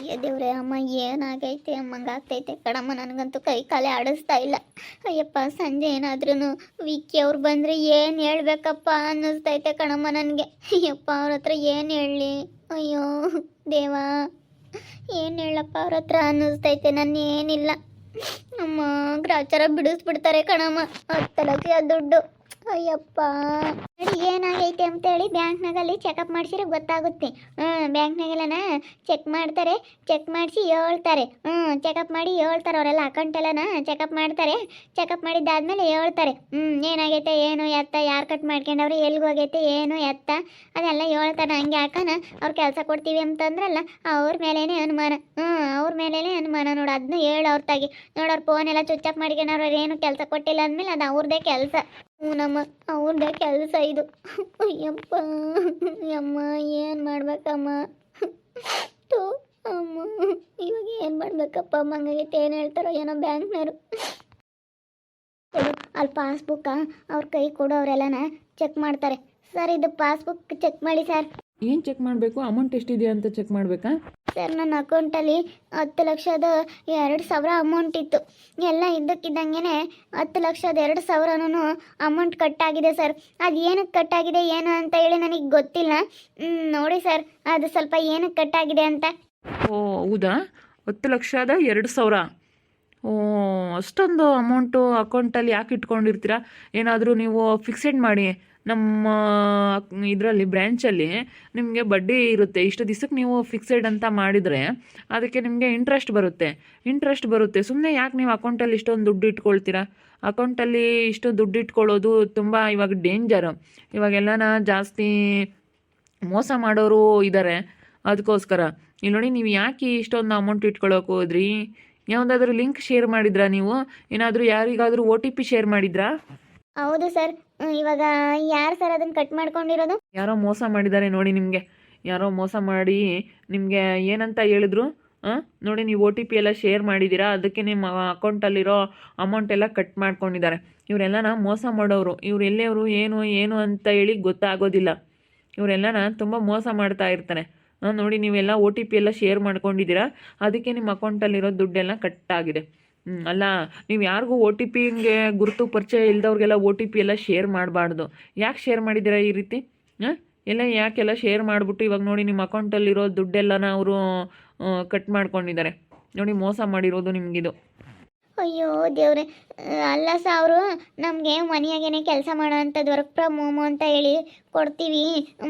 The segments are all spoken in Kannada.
ಅಯ್ಯೋ ದೇವ್ರೆ ಅಮ್ಮ ಏನಾಗೈತೆ ಅಮ್ಮಂಗಾಗ್ತೈತೆ ಕಣಮ್ಮ, ನನಗಂತೂ ಕೈ ಕಾಲೇ ಆಡಿಸ್ತಾ ಇಲ್ಲ. ಅಯ್ಯಪ್ಪ ಸಂಜೆ ಏನಾದ್ರೂ ವಿಕ್ಕಿ ಅವ್ರು ಬಂದರೆ ಏನು ಹೇಳ್ಬೇಕಪ್ಪ ಅನ್ನಿಸ್ತೈತೆ ಕಣಮ್ಮ ನನಗೆ. ಅಯ್ಯಪ್ಪ ಅವ್ರ ಹತ್ರ ಏನು ಹೇಳಲಿ, ಅಯ್ಯೋ ದೇವಾ ಏನು ಹೇಳಪ್ಪ ಅವ್ರ ಹತ್ರ ಅನ್ನಿಸ್ತೈತೆ. ನನ್ನ ಏನಿಲ್ಲ ಅಮ್ಮ ಗ್ರಾಚಾರ ಬಿಡಿಸ್ಬಿಡ್ತಾರೆ ಕಣಮ್ಮ, 10 ಲಕ್ಷ ದುಡ್ಡು. ಅಯ್ಯಪ್ಪ ನೋಡಿ ಏನಾಗೈತೆ ಅಂತೇಳಿ ಬ್ಯಾಂಕ್ನಾಗಲ್ಲಿ ಚೆಕಪ್ ಮಾಡಿಸಿದ್ರೆ ಗೊತ್ತಾಗುತ್ತೆ. ಬ್ಯಾಂಕ್ನಾಗೆಲ್ಲನ ಚೆಕ್ ಮಾಡ್ತಾರೆ, ಚೆಕ್ ಮಾಡಿಸಿ ಹೇಳ್ತಾರೆ. ಚೆಕಪ್ ಮಾಡಿ ಹೇಳ್ತಾರೆ ಅವರೆಲ್ಲ, ಅಕೌಂಟ್ ಎಲ್ಲನ ಚೆಕಪ್ ಮಾಡ್ತಾರೆ. ಚೆಕಪ್ ಮಾಡಿದ್ದಾದ್ಮೇಲೆ ಹೇಳ್ತಾರೆ ಏನಾಗೈತೆ ಏನು ಎತ್ತ, ಯಾರು ಕಟ್ ಮಾಡ್ಕೊಂಡವ್ರು, ಎಲ್ಲಿಗೆ ಹೋಗೈತೆ ಏನು ಎತ್ತ ಅದೆಲ್ಲ ಹೇಳ್ತಾರೆ. ಹಂಗೆ ಹಾಕೋಣ ಅವ್ರು ಕೆಲಸ ಕೊಡ್ತೀವಿ ಅಂತಂದ್ರಲ್ಲ ಅವ್ರ ಮೇಲೇ ಅನುಮಾನ. ಅವ್ರ ಮೇಲೇ ಅನುಮಾನ ನೋಡು, ಅದನ್ನ ಹೇಳು ಅವ್ರ ತಾಗಿ ನೋಡೋರು ಫೋನ್ ಎಲ್ಲ ಸ್ವಿಚ್ ಆಫ್ ಮಾಡ್ಕೊಂಡವ್ರು, ಏನು ಕೆಲಸ ಕೊಟ್ಟಿಲ್ಲ ಅಂದಮೇಲೆ ಅದು ಅವ್ರದ್ದೇ ಕೆಲಸ. ನಮ್ಮ ಅವ್ರದ್ದೇ ಕೆಲಸ ಇದು. ಅಯ್ಯಪ್ಪ ಅಮ್ಮ ಏನು ಮಾಡ್ಬೇಕಮ್ಮ, ತೂ ಅಮ್ಮ ಇವಾಗ ಏನು ಮಾಡ್ಬೇಕಪ್ಪ. ಅಮ್ಮಂಗೈತೆ ಏನು ಹೇಳ್ತಾರೋ ಏನೋ ಬ್ಯಾಂಕ್ನವರು. ಅಲ್ಲಿ ಪಾಸ್ಬುಕ್ಕ ಅವ್ರ ಕೈ ಕೊಡು, ಅವರೆಲ್ಲನ ಚೆಕ್ ಮಾಡ್ತಾರೆ. ಸರ್ ಇದು ಪಾಸ್ಬುಕ್ ಚೆಕ್ ಮಾಡಿ ಸರ್. ಏನು ಚೆಕ್ ಮಾಡಬೇಕು? ಅಮೌಂಟ್ ಎಷ್ಟಿದೆ ಅಂತ ಚೆಕ್ ಮಾಡಬೇಕಾ? ಸರ್ ನನ್ನ ಅಕೌಂಟಲ್ಲಿ 10,02,000 ಅಮೌಂಟ್ ಇತ್ತು. ಎಲ್ಲ ಇದ್ದಕ್ಕಿದ್ದಂಗೆ 10,02,000 ಅಮೌಂಟ್ ಕಟ್ಟಾಗಿದೆ ಸರ್. ಅದು ಏನಕ್ಕೆ ಕಟ್ಟಾಗಿದೆ ಏನು ಅಂತ ಹೇಳಿ ನನಗೆ ಗೊತ್ತಿಲ್ಲ. ನೋಡಿ ಸರ್ ಅದು ಸ್ವಲ್ಪ ಏನಕ್ಕೆ ಕಟ್ಟಾಗಿದೆ ಅಂತ. ಓ ಹೌದಾ, 10,02,000. ಓ ಅಷ್ಟೊಂದು ಅಮೌಂಟು ಅಕೌಂಟಲ್ಲಿ ಯಾಕೆ ಇಟ್ಕೊಂಡಿರ್ತೀರಾ? ಏನಾದರೂ ನೀವು ಫಿಕ್ಸೆಡ್ ಮಾಡಿ, ನಮ್ಮ ಇದರಲ್ಲಿ ಬ್ರ್ಯಾಂಚಲ್ಲಿ ನಿಮಗೆ ಬಡ್ಡಿ ಇರುತ್ತೆ. ಇಷ್ಟು ದಿವಸಕ್ಕೆ ನೀವು ಫಿಕ್ಸೆಡ್ ಅಂತ ಮಾಡಿದರೆ ಅದಕ್ಕೆ ನಿಮಗೆ ಇಂಟ್ರೆಸ್ಟ್ ಬರುತ್ತೆ. ಸುಮ್ಮನೆ ಯಾಕೆ ನೀವು ಅಕೌಂಟಲ್ಲಿ ಇಷ್ಟೊಂದು ದುಡ್ಡು ಇಟ್ಕೊಳ್ತೀರಾ? ಅಕೌಂಟಲ್ಲಿ ಇಷ್ಟು ದುಡ್ಡು ಇಟ್ಕೊಳ್ಳೋದು ತುಂಬ ಇವಾಗ ಡೇಂಜರು. ಇವಾಗೆಲ್ಲನ ಜಾಸ್ತಿ ಮೋಸ ಮಾಡೋರು ಇದ್ದಾರೆ. ಅದಕ್ಕೋಸ್ಕರ ಇಲ್ಲಿ ನೋಡಿ, ನೀವು ಯಾಕೆ ಇಷ್ಟೊಂದು ಅಮೌಂಟ್ ಇಟ್ಕೊಳ್ಳೋಕೆ ಹೋದ್ರಿ? ಯಾವುದಾದ್ರೂ ಲಿಂಕ್ ಶೇರ್ ಮಾಡಿದ್ರಾ ನೀವು? ಏನಾದರೂ ಯಾರಿಗಾದರೂ OTP ಶೇರ್ ಮಾಡಿದ್ರಾ? ಹೌದು ಸರ್. ಇವಾಗ ಯಾರು ಸರ್ ಅದನ್ನು ಕಟ್ ಮಾಡ್ಕೊಂಡಿರೋದು? ಯಾರೋ ಮೋಸ ಮಾಡಿದ್ದಾರೆ ನೋಡಿ ನಿಮಗೆ. ಯಾರೋ ಮೋಸ ಮಾಡಿ ನಿಮಗೆ ಏನಂತ ಹೇಳಿದ್ರು? ನೋಡಿ, ನೀವು OTP ಎಲ್ಲ ಶೇರ್ ಮಾಡಿದ್ದೀರಾ, ಅದಕ್ಕೆ ನಿಮ್ಮ ಅಕೌಂಟಲ್ಲಿರೋ ಅಮೌಂಟ್ ಎಲ್ಲ ಕಟ್ ಮಾಡ್ಕೊಂಡಿದ್ದಾರೆ. ಇವರೆಲ್ಲನ ಮೋಸ ಮಾಡೋರು. ಇವ್ರು ಎಲ್ಲಿಯವರು ಏನು ಅಂತ ಹೇಳಿ ಗೊತ್ತಾಗೋದಿಲ್ಲ. ಇವರೆಲ್ಲನ ತುಂಬ ಮೋಸ ಮಾಡ್ತಾ ಇರ್ತಾರೆ. ನೋಡಿ, ನೀವೆಲ್ಲ OTP ಎಲ್ಲ ಶೇರ್ ಮಾಡ್ಕೊಂಡಿದ್ದೀರಾ, ಅದಕ್ಕೆ ನಿಮ್ಮ ಅಕೌಂಟಲ್ಲಿರೋ ದುಡ್ಡೆಲ್ಲ ಕಟ್ಟಾಗಿದೆ. ಅಲ್ಲ, ನೀವು ಯಾರಿಗೂ OTPಗೆ ಗುರುತು ಪರಿಚಯ ಇಲ್ದವ್ರಿಗೆಲ್ಲ OTP ಎಲ್ಲ ಶೇರ್ ಮಾಡಬಾರ್ದು. ಯಾಕೆ ಶೇರ್ ಮಾಡಿದ್ದೀರಾ ಈ ರೀತಿ? ಯಾಕೆಲ್ಲ ಶೇರ್ ಮಾಡಿಬಿಟ್ಟು ಇವಾಗ ನೋಡಿ ನಿಮ್ಮ ಅಕೌಂಟಲ್ಲಿರೋ ದುಡ್ಡೆಲ್ಲನ ಅವರು ಕಟ್ ಮಾಡ್ಕೊಂಡಿದ್ದಾರೆ. ನೋಡಿ, ಮೋಸ ಮಾಡಿರೋದು ನಿಮಗಿದು. ಅಯ್ಯೋ ದೇವ್ರೆ, ಅಲ್ಲ ಸಹ ಅವರು ನಮಗೆ ಮನೆಯಾಗೇನೆ ಕೆಲಸ ಮಾಡೋ ಅಂಥದ್ದು ವರ್ಕ್ ಫ್ರಮ್ ಹೋಮು ಅಂತ ಹೇಳಿ ಕೊಡ್ತೀವಿ,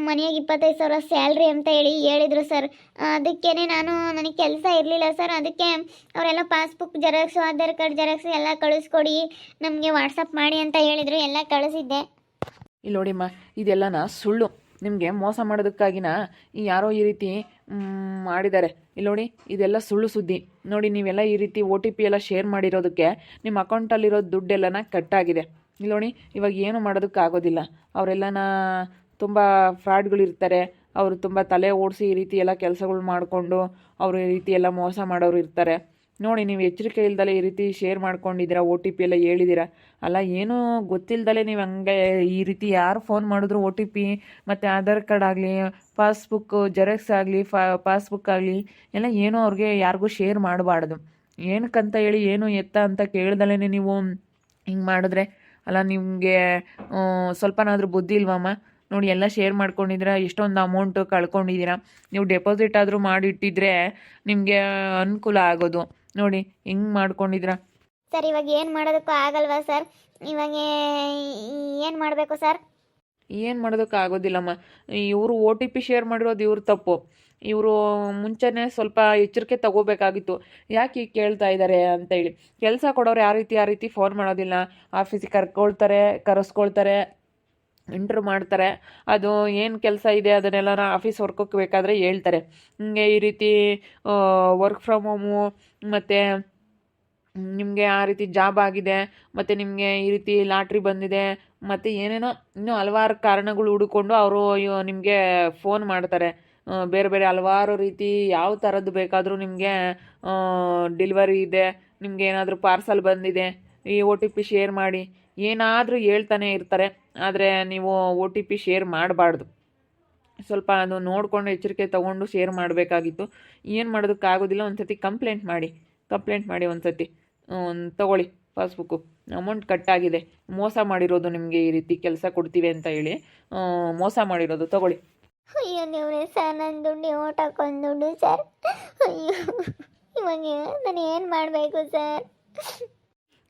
ಮನೆಯಾಗ 25,000 ಸ್ಯಾಲ್ರಿ ಅಂತ ಹೇಳಿದರು ಸರ್. ಅದಕ್ಕೇ ನನಗೆ ಕೆಲಸ ಇರಲಿಲ್ಲ ಸರ್. ಅದಕ್ಕೆ ಅವರೆಲ್ಲ passbook xerox, Aadhaar card xerox ಎಲ್ಲ ಕಳಿಸ್ಕೊಡಿ, ನಮಗೆ ವಾಟ್ಸಪ್ ಮಾಡಿ ಅಂತ ಹೇಳಿದರು. ಎಲ್ಲ ಕಳಿಸಿದ್ದೆ. ಇಲ್ಲಿ ನೋಡಿಮ್ಮ, ಇದೆಲ್ಲನ ಸುಳ್ಳು. ನಿಮಗೆ ಮೋಸ ಮಾಡೋದಕ್ಕಾಗಿನ ಯಾರೋ ಈ ರೀತಿ ಮಾಡಿದ್ದಾರೆ. ಇಲ್ಲಿ ನೋಡಿ, ಇದೆಲ್ಲ ಸುಳ್ಳು ಸುದ್ದಿ. ನೋಡಿ, ನೀವೆಲ್ಲ ಈ ರೀತಿ OTP ಎಲ್ಲ ಶೇರ್ ಮಾಡಿರೋದಕ್ಕೆ ನಿಮ್ಮ ಅಕೌಂಟಲ್ಲಿರೋ ದುಡ್ಡೆಲ್ಲನ ಕಟ್ಟಾಗಿದೆ. ಇಲ್ಲಿ ನೋಡಿ, ಇವಾಗ ಏನು ಮಾಡೋದಕ್ಕಾಗೋದಿಲ್ಲ. ಅವರೆಲ್ಲನ ತುಂಬ ಫ್ರಾಡ್ಗಳಿರ್ತಾರೆ. ಅವರು ತುಂಬ ತಲೆ ಓಡಿಸಿ ಈ ರೀತಿ ಎಲ್ಲ ಕೆಲಸಗಳು ಮಾಡಿಕೊಂಡು ಅವರು ಈ ರೀತಿ ಎಲ್ಲ ಮೋಸ ಮಾಡೋರು ಇರ್ತಾರೆ. ನೋಡಿ, ನೀವು ಎಚ್ಚರಿಕೆ ಇಲ್ದಲೆ ಈ ರೀತಿ ಶೇರ್ ಮಾಡ್ಕೊಂಡಿದ್ದೀರಾ, OTP ಎಲ್ಲ ಹೇಳಿದ್ದೀರಾ. ಅಲ್ಲ, ಏನೂ ಗೊತ್ತಿಲ್ದಲೆ ನೀವು ಹಂಗೆ ಈ ರೀತಿ ಯಾರು ಫೋನ್ ಮಾಡಿದ್ರು OTP ಮತ್ತು ಆಧಾರ್ ಕಾರ್ಡ್ ಆಗಲಿ, ಪಾಸ್ಬುಕ್ಕು ಜೆರಾಕ್ಸ್ ಆಗಲಿ, ಪಾಸ್ಬುಕ್ ಆಗಲಿ ಎಲ್ಲ ಏನೂ ಅವ್ರಿಗೆ ಯಾರಿಗೂ ಶೇರ್ ಮಾಡಬಾರ್ದು. ಏನಕ್ಕಂತ ಹೇಳಿ ಏನು ಎತ್ತ ಅಂತ ಕೇಳ್ದಲೇ ನೀವು ಹಿಂಗೆ ಮಾಡಿದ್ರೆ ಅಲ್ಲ, ನಿಮಗೆ ಸ್ವಲ್ಪನಾದರೂ ಬುದ್ಧಿ ಇಲ್ವಮ್ಮ? ನೋಡಿ, ಎಲ್ಲ ಶೇರ್ ಮಾಡ್ಕೊಂಡಿದ್ದೀರಾ, ಎಷ್ಟೊಂದು ಅಮೌಂಟು ಕಳ್ಕೊಂಡಿದ್ದೀರಾ. ನೀವು ಡೆಪಾಸಿಟ್ ಆದರೂ ಮಾಡಿಟ್ಟಿದ್ರೆ ನಿಮಗೆ ಅನುಕೂಲ ಆಗೋದು. ನೋಡಿ, ಹಿಂಗೆ ಮಾಡ್ಕೊಂಡಿದ್ದೀರಾ. ಸರ್ ಇವಾಗ ಏನು ಮಾಡೋದಕ್ಕೂ ಆಗಲ್ವಾ ಸರ್? ಇವಾಗ ಏನು ಮಾಡಬೇಕು ಸರ್? ಏನು ಮಾಡೋದಕ್ಕೆ ಆಗೋದಿಲ್ಲಮ್ಮ. ಇವರು OTP ಶೇರ್ ಮಾಡಿರೋದು ಇವ್ರ ತಪ್ಪು. ಇವರು ಮುಂಚೆನೇ ಸ್ವಲ್ಪ ಎಚ್ಚರಿಕೆ ತಗೋಬೇಕಾಗಿತ್ತು. ಯಾಕೆ ಈಗ ಕೇಳ್ತಾ ಇದ್ದಾರೆ ಅಂತೇಳಿ. ಕೆಲಸ ಕೊಡೋರು ಆ ರೀತಿ ಫೋನ್ ಮಾಡೋದಿಲ್ಲ. ಆಫೀಸಿಗೆ ಕರೆಸ್ಕೊಳ್ತಾರೆ, ಇಂಟ್ರ್ಯೂ ಮಾಡ್ತಾರೆ. ಅದು ಏನು ಕೆಲಸ ಇದೆ ಅದನ್ನೆಲ್ಲ ಆಫೀಸ್ ವರ್ಕಕ್ಕೆ ಬೇಕಾದರೆ ಹೇಳ್ತಾರೆ. ಹಿಂಗೆ ಈ ರೀತಿ ವರ್ಕ್ ಫ್ರಮ್ ಹೋಮು ಮತ್ತು ನಿಮಗೆ ಆ ರೀತಿ ಜಾಬ್ ಆಗಿದೆ, ಮತ್ತು ನಿಮಗೆ ಈ ರೀತಿ ಲಾಟ್ರಿ ಬಂದಿದೆ, ಮತ್ತು ಏನೇನೋ ಇನ್ನೂ ಹಲವಾರು ಕಾರಣಗಳು ಹುಡುಕೊಂಡು ಅವರು ನಿಮಗೆ ಫೋನ್ ಮಾಡ್ತಾರೆ. ಬೇರೆ ಬೇರೆ ಹಲವಾರು ರೀತಿ ಯಾವ ಥರದ್ದು ಬೇಕಾದರೂ ನಿಮಗೆ ಡೆಲಿವರಿ ಇದೆ, ನಿಮಗೆ ಏನಾದರೂ ಪಾರ್ಸಲ್ ಬಂದಿದೆ, ಈ OTP ಶೇರ್ ಮಾಡಿ ಏನಾದರೂ ಹೇಳ್ತಾನೆ ಇರ್ತಾರೆ. ಆದರೆ ನೀವು OTP ಶೇರ್ ಮಾಡಬಾರ್ದು. ಸ್ವಲ್ಪ ಅದು ನೋಡಿಕೊಂಡು ಎಚ್ಚರಿಕೆ ತೊಗೊಂಡು ಶೇರ್ ಮಾಡಬೇಕಾಗಿತ್ತು. ಏನು ಮಾಡೋದಕ್ಕಾಗೋದಿಲ್ಲ. ಒಂದು ಸತಿ ಕಂಪ್ಲೇಂಟ್ ಮಾಡಿ ಒಂದು ಸತಿ ತೊಗೊಳ್ಳಿ ಪಾಸ್ಬುಕ್ಕು. ಅಮೌಂಟ್ ಕಟ್ಟಾಗಿದೆ, ಮೋಸ ಮಾಡಿರೋದು ನಿಮಗೆ ಈ ರೀತಿ ಕೆಲಸ ಕೊಡ್ತೀವಿ ಅಂತ ಹೇಳಿ ಮೋಸ ಮಾಡಿರೋದು. ತೊಗೊಳ್ಳಿ. ಅಯ್ಯೋ ದೇವ್ರೆ ಸರ್, ನನ್ನ ದುಡ್ಡು ಓಟ್ ಹಾಕೊಂಡು ದುಡ್ಡು ಸರ್. ಅಯ್ಯೋ ಇವಾಗ ನಾನು ಏನು ಮಾಡಬೇಕು ಸರ್?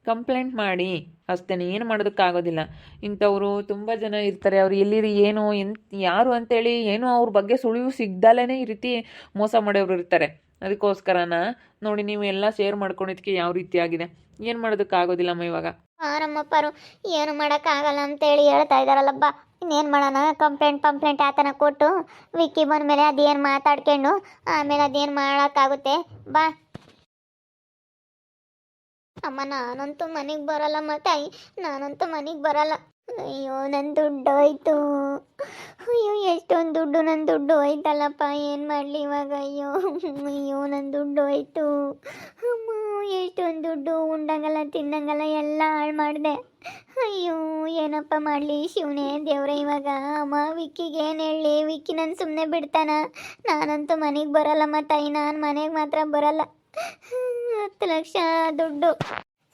ಕಂಪ್ಲೇಂಟ್ ಮಾಡಿ ಅಷ್ಟೇ, ಏನು ಮಾಡೋದಕ್ಕಾಗೋದಿಲ್ಲ. ಇಂಥವರು ತುಂಬ ಜನ ಇರ್ತಾರೆ. ಅವ್ರು ಎಲ್ಲಿರಿ ಏನು ಯಾರು ಅಂತೇಳಿ ಏನೋ ಅವ್ರ ಬಗ್ಗೆ ಸುಳಿವು ಸಿಗ್ದಲೇ ಈ ರೀತಿ ಮೋಸ ಮಾಡೋರು ಇರ್ತಾರೆ. ಅದಕ್ಕೋಸ್ಕರನ ನೋಡಿ, ನೀವು ಎಲ್ಲ ಶೇರ್ ಮಾಡ್ಕೊಂಡಿದ್ದಕ್ಕೆ ಯಾವ ರೀತಿ ಆಗಿದೆ. ಏನು ಮಾಡೋದಕ್ಕಾಗೋದಿಲ್ಲಮ್ಮ ಇವಾಗ. ನಮ್ಮಪ್ಪರು ಏನು ಮಾಡೋಕ್ಕಾಗಲ್ಲ ಅಂತೇಳಿ ಹೇಳ್ತಾ ಇದ್ದಾರಲ್ಲಪ್ಪ. ಇನ್ನೇನು ಮಾಡೋಣ? ಕಂಪ್ಲೇಂಟ್ ಆತನ ಕೊಟ್ಟು ವಿಕ್ಕಿ ಬಂದಮೇಲೆ ಅದೇನು ಮಾತಾಡ್ಕೊಂಡು ಆಮೇಲೆ ಅದೇನು ಮಾಡೋಕ್ಕಾಗುತ್ತೆ. ಬಾ ಅಮ್ಮ, ನಾನಂತೂ ಮನೆಗೆ ಬರಲ್ಲಮ್ಮ ತಾಯಿ, ನಾನಂತೂ ಮನೆಗೆ ಬರಲ್ಲ. ಅಯ್ಯೋ ನನ್ನ ದುಡ್ಡು ಹೋಯ್ತು. ಅಯ್ಯೋ ಎಷ್ಟೊಂದು ದುಡ್ಡು, ನನ್ನ ದುಡ್ಡು ಹೋಯ್ತಲ್ಲಪ್ಪ, ಏನು ಮಾಡಲಿ ಇವಾಗ? ಅಯ್ಯೋ ನನ್ನ ದುಡ್ಡು ಹೋಯ್ತು. ಅಮ್ಮ ಎಷ್ಟೊಂದು ದುಡ್ಡು, ಉಂಡಂಗಲ್ಲ ತಿನ್ನಂಗಲ್ಲ ಎಲ್ಲ ಹಾಳು ಮಾಡಿದೆ. ಅಯ್ಯೋ ಏನಪ್ಪ ಮಾಡಲಿ ಶಿವನೇ ದೇವ್ರೆ ಇವಾಗ? ಅಮ್ಮ ವಿಕ್ಕಿಗೆ ಏನು ಹೇಳಲಿ? ವಿಕ್ಕಿ ನನ್ನ ಸುಮ್ಮನೆ ಬಿಡ್ತಾನ? ನಾನಂತೂ ಮನೆಗೆ ಬರಲ್ಲಮ್ಮ ತಾಯಿ, ನಾನು ಮನೆಗೆ ಮಾತ್ರ ಬರಲ್ಲ. 10 ಲಕ್ಷ ದುಡ್ಡು.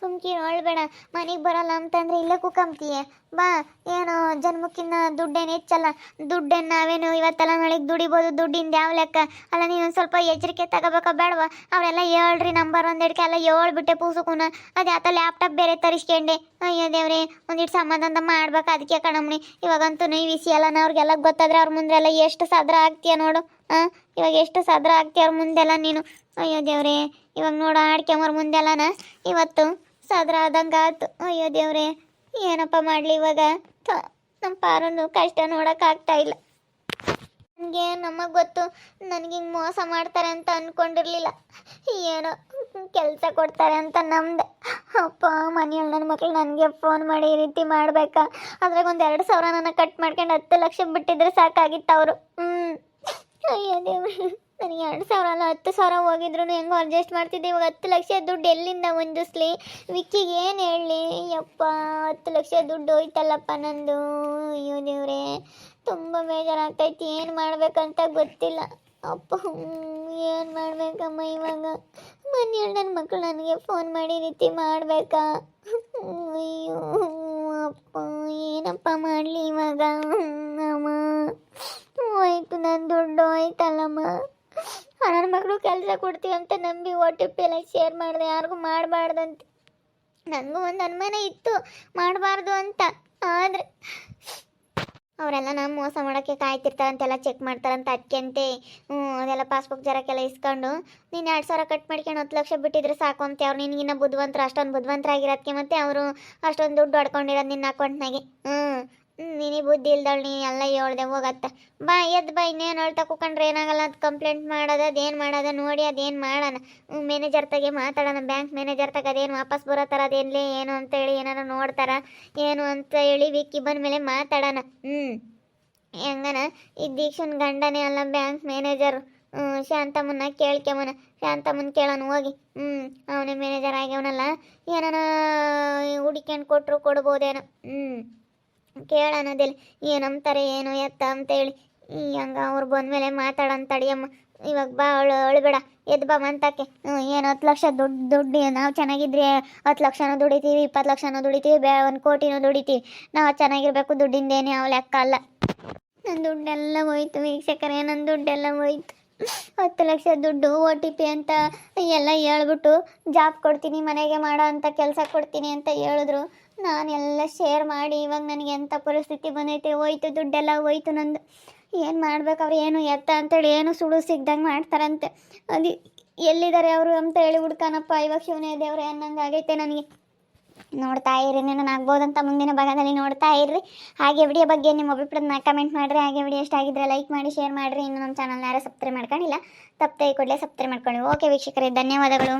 ಸುಮ್ಕಿರು, ಅಳ್ಬೇಡ. ಮನೆಗೆ ಬರಲ್ಲ ಅಂತಂದ್ರೆ ಇಲ್ಲೇ ಕುಕ್ಕಂತೀಯ. ಬಾ, ಏನೋ ಜನ್ಮಕ್ಕಿನ್ನ ದುಡ್ಡೇನು ಹೆಚ್ಚಲ್ಲ. ದುಡ್ಡೇನು ನಾವೇನು ಇವತ್ತೆಲ್ಲ ನಾಳೆಗೆ ದುಡಿಬೋದು. ದುಡ್ಡಿಂದ ಯಾವ ಲೆಕ್ಕ? ಅಲ್ಲ, ನೀನು ಸ್ವಲ್ಪ ಎಚ್ಚರಿಕೆ ತಗೋಬೇಕಾ ಬೇಡವಾ? ಅವರೆಲ್ಲ ಹೇಳ್ರಿ ನಂಬರ್ ಒಂದೆಡ್ಕೆ ಎಲ್ಲ ಹೇಳ್ಬಿಟ್ಟೆ ಪೂಸುಕುನ. ಅದೇ ಆತ ಲ್ಯಾಪ್ಟಾಪ್ ಬೇರೆ ತರಿಸ್ಕೊಂಡೆ. ಅಯ್ಯೋ ದೇವ್ರೆ, ಒಂದಿಟ್ಟು ಸಮಾಧಾನ ಮಾಡ್ಬೇಕು. ಅದಕ್ಕೆ ಕಣಮ್ನಿ, ಇವಾಗಂತೂ ನೀವು ವಿಷಯಲ್ಲ ಅವ್ರಿಗೆಲ್ಲ ಗೊತ್ತಾದ್ರೆ ಅವ್ರ ಮುಂದೆ ಎಲ್ಲ ಎಷ್ಟು ಸದ್ರ ಆಗ್ತೀಯ ನೋಡು. ಇವಾಗ ಎಷ್ಟು ಸದ್ರ ಆಗ್ತೀಯ ಅವ್ರ ಮುಂದೆಲ್ಲ ನೀನು. ಅಯ್ಯೋ ದೇವ್ರೆ, ಇವಾಗ ನೋಡು ಆಡ್ಕೆಮ್ಮವ್ರ ಮುಂದೆಲ್ಲನ ಇವತ್ತು ಸದ್ರ ಆದಂಗೆ ಆಯ್ತು. ಅಯ್ಯೋ ದೇವ್ರೆ, ಏನಪ್ಪ ಮಾಡಲಿ ಇವಾಗ? ನಮ್ಮ ಪಾರನ್ನು ಕಷ್ಟ ನೋಡೋಕ್ಕಾಗ್ತಾ ಇಲ್ಲ. ನನಗೆ ನಮಗೆ ಗೊತ್ತು, ನನಗೆ ಹಿಂಗೆ ಮೋಸ ಮಾಡ್ತಾರೆ ಅಂತ ಅಂದ್ಕೊಂಡಿರಲಿಲ್ಲ. ಏನೋ ಕೆಲಸ ಕೊಡ್ತಾರೆ ಅಂತ ನಮ್ದೆ. ಅಪ್ಪ ಮನೆಯಲ್ಲಿ ನನ್ನ ಮಕ್ಳು ನನಗೆ ಫೋನ್ ಮಾಡಿ ಈ ರೀತಿ ಮಾಡಬೇಕಾ? ಅದ್ರಾಗ ಒಂದು 2,000 ನನ್ನ ಕಟ್ ಮಾಡ್ಕೊಂಡು 10 ಲಕ್ಷ ಬಿಟ್ಟಿದ್ರೆ ಸಾಕಾಗಿತ್ತು ಅವರು. ಅಯ್ಯೋ ದೇವ್ರೆ, ನನಗೆ 2,000 ಅಲ್ಲ 10,000 ಹೋಗಿದ್ರು ಹೆಂಗೋ ಅಡ್ಜಸ್ಟ್ ಮಾಡ್ತಿದ್ದೆ. ಇವಾಗ 10 ಲಕ್ಷ ದುಡ್ಡು ಎಲ್ಲಿಂದ ಹೊಂದಿಸ್ಲಿ? ವಿಕ್ಕಿಗೆ ಏನು ಹೇಳಲಿ? ಯಪ್ಪ 10 ಲಕ್ಷ ದುಡ್ಡು ಹೋಯ್ತಲ್ಲಪ್ಪ ನಂದು. ಅಯ್ಯೋ ದೇವ್ರೆ, ತುಂಬ ಬೇಜಾರಾಗ್ತೈತಿ. ಏನು ಮಾಡ್ಬೇಕಂತ ಗೊತ್ತಿಲ್ಲ. ಅಪ್ಪ ಏನು ಮಾಡ್ಬೇಕಮ್ಮ ಇವಾಗ? ಮನೆಯಲ್ಲಿ ನನ್ನ ಮಕ್ಕಳು ನನಗೆ ಫೋನ್ ಮಾಡಿ ರೀತಿ ಮಾಡಬೇಕಾ? ಅಯ್ಯೋ ಅಪ್ಪ, ಏನಪ್ಪ ಮಾಡಲಿ ಇವಾಗ? ಅಮ್ಮ ಹೋಯ್ತು, ನನ್ನ ದುಡ್ಡು ಹೋಯ್ತಲ್ಲಮ್ಮ. ನನ್ನ ಮಕ್ಕಳು ಕೆಲಸ ಕೊಡ್ತೀವಿ ಅಂತ ನಂಬಿ OTP ಎಲ್ಲ ಶೇರ್ ಮಾಡಿದೆ. ಯಾರಿಗೂ ಮಾಡಬಾರ್ದಂತೆ. ನನಗೂ ಒಂದು ಅನುಮಾನ ಇತ್ತು ಮಾಡಬಾರ್ದು ಅಂತ. ಆದರೆ ಅವರೆಲ್ಲ ನಮ್ಮ ಮೋಸ ಮಾಡೋಕ್ಕೆ ಕಾಯ್ತಿರ್ತಾರಂತೆಲ್ಲ ಚೆಕ್ ಮಾಡ್ತಾರಂತ. ಅದಕ್ಕೆ ಅದೆಲ್ಲ ಪಾಸ್ಬುಕ್ ಜರಕ್ಕೆಲ್ಲ ಇಸ್ಕೊಂಡು ನೀನು 2,000 ಕಟ್ ಮಾಡ್ಕೊಂಡು 10 ಲಕ್ಷ ಬಿಟ್ಟಿದ್ರೆ ಸಾಕು ಅಂತ. ಅವ್ರು ನಿನಗಿನ್ನ ಬುದ್ಧಿವಂತರು, ಅಷ್ಟೊಂದು ಬುದ್ಧಿವಂತರಾಗಿರೋದಕ್ಕೆ ಮತ್ತೆ ಅವರು ಅಷ್ಟೊಂದು ದುಡ್ಡು ಹೊಡ್ಕೊಂಡಿರೋದು ನಿನ್ನ ಅಕೌಂಟ್ನಾಗೆ. ನೀನು ಬುದ್ಧಿ ಇಲ್ದಳು, ನೀನು ಎಲ್ಲ ಹೇಳ್ದೆ ಹೋಗತ್ತ. ಬಾ ಎದ್ದು ಬಾ, ಇನ್ನೇನು ಹೇಳ್ತಾ ಕೂಕೊಂಡ್ರೆ ಏನಾಗಲ್ಲ. ಅದು ಕಂಪ್ಲೇಂಟ್ ಮಾಡೋದು, ಅದೇನು ಮಾಡೋದು ನೋಡಿ, ಅದೇನು ಮಾಡೋಣ. ಮ್ಯಾನೇಜರ್ ತಗೆ ಮಾತಾಡೋಣ, ಬ್ಯಾಂಕ್ ಮ್ಯಾನೇಜರ್ ತಗ. ಅದೇನು ವಾಪಸ್ ಬರೋ ಥರ ಅದೇನ್ಲೇ ಏನು ಅಂತೇಳಿ ಏನಾರು ನೋಡ್ತಾರ ಏನು ಅಂತ ಹೇಳಿ ವಿಕ್ಕಿ ಬಂದಮೇಲೆ ಮಾತಾಡೋಣ. ಹೆಂಗನ ಈ ದೀಕ್ಷನ್ ಗಂಡನೇ ಅಲ್ಲ ಬ್ಯಾಂಕ್ ಮ್ಯಾನೇಜರ್. ಶಾಂತಮ್ಮನ ಕೇಳ್ಕೆಮನ, ಶಾಂತಮ್ಮನ ಕೇಳೋಣ ಹೋಗಿ. ಅವನೇ ಮ್ಯಾನೇಜರ್ ಆಗ್ಯವನಲ್ಲ, ಏನಾನ ಹುಡಿಕೊಂಡು ಕೊಟ್ಟರು ಕೊಡ್ಬೋದೇನೋ. ಕೇಳೋಣದಿಲ್ಲ ಏನಂತಾರೆ ಏನು ಎತ್ತ ಅಂತೇಳಿ. ಹಂಗ ಅವ್ರು ಬಂದಮೇಲೆ ಮಾತಾಡೋಣ ತಡಿಯಮ್ಮ. ಇವಾಗ ಬಾ, ಅಳಬೇಡ, ಎದ್ದು ಬಾ ಮಂತಕ್ಕೆ. ಏನು 10 ಲಕ್ಷ ದುಡ್ಡು ನಾವು ಚೆನ್ನಾಗಿದ್ರೆ 10 ಲಕ್ಷನೂ ದುಡಿತೀವಿ, 20 ಲಕ್ಷನೂ ದುಡಿತೀವಿ, 1 ಕೋಟಿನೂ ದುಡಿತೀವಿ. ನಾವು ಚೆನ್ನಾಗಿರ್ಬೇಕು, ದುಡ್ಡಿಂದೇನು ಯಾವ ಲೆಕ್ಕ ಅಲ್ಲ. ನನ್ನ ದುಡ್ಡೆಲ್ಲ ಹೋಯ್ತು ವೀಕ್ಷಕರೇ, ನನ್ನ ದುಡ್ಡೆಲ್ಲ ಹೋಯ್ತು. 10 ಲಕ್ಷ ದುಡ್ಡು OTP ಅಂತ ಎಲ್ಲ ಹೇಳ್ಬಿಟ್ಟು ಜಾಬ್ ಕೊಡ್ತೀನಿ, ಮನೆಗೆ ಮಾಡೋ ಅಂತ ಕೆಲಸ ಕೊಡ್ತೀನಿ ಅಂತ ಹೇಳಿದ್ರು. ನಾನೆಲ್ಲ ಶೇರ್ ಮಾಡಿ ಇವಾಗ ನನಗೆ ಎಂಥ ಪರಿಸ್ಥಿತಿ ಬಂದೈತೆ. ಹೋಯ್ತು ದುಡ್ಡೆಲ್ಲ ಹೋಯ್ತು ನಂದು. ಏನು ಮಾಡ್ಬೇಕು? ಅವ್ರು ಏನು ಎತ್ತ ಅಂತೇಳಿ ಏನು ಸುಳು ಸಿಗ್ದಂಗೆ ಮಾಡ್ತಾರಂತೆ. ಅದು ಎಲ್ಲಿದ್ದಾರೆ ಅವರು ಅಂತ ಹೇಳಿ ಹುಡ್ಕಾನಪ್ಪ. ಇವಾಗ ಶಿವನೇ ದೇವ್ರೆ ಅನ್ನಂಗೆ ಆಗೈತೆ ನನಗೆ. ನೋಡ್ತಾ ಇರಿ, ನಾನು ಆಗ್ಬೋದಂತ ಮುಂದಿನ ಭಾಗದಲ್ಲಿ ನೋಡ್ತಾ ಇರ್ರಿ. ಹಾಗೆ ವಿಡಿಯೋ ಬಗ್ಗೆ ನಿಮ್ಮ ಅಭಿಪ್ರಾಯನ ಕಮೆಂಟ್ ಮಾಡಿರಿ. ಹಾಗೆ ವಿಡಿಯೋ ಇಷ್ಟ ಆಗಿದ್ರೆ ಲೈಕ್ ಮಾಡಿ, ಶೇರ್ ಮಾಡಿರಿ. ಇನ್ನು ನಮ್ಮ ಚಾನಲ್ನ ಯಾರು ಸಬ್ಸ್ಕ್ರೈಬ್ ಮಾಡ್ಕೊಂಡಿಲ್ಲ, ತಪ್ಪದೆ ಕೂಡಲೇ ಸಬ್ಸ್ಕ್ರೈಬ್ ಮಾಡ್ಕೊಳ್ಳಿ. ಓಕೆ ವೀಕ್ಷಕರೇ, ಧನ್ಯವಾದಗಳು.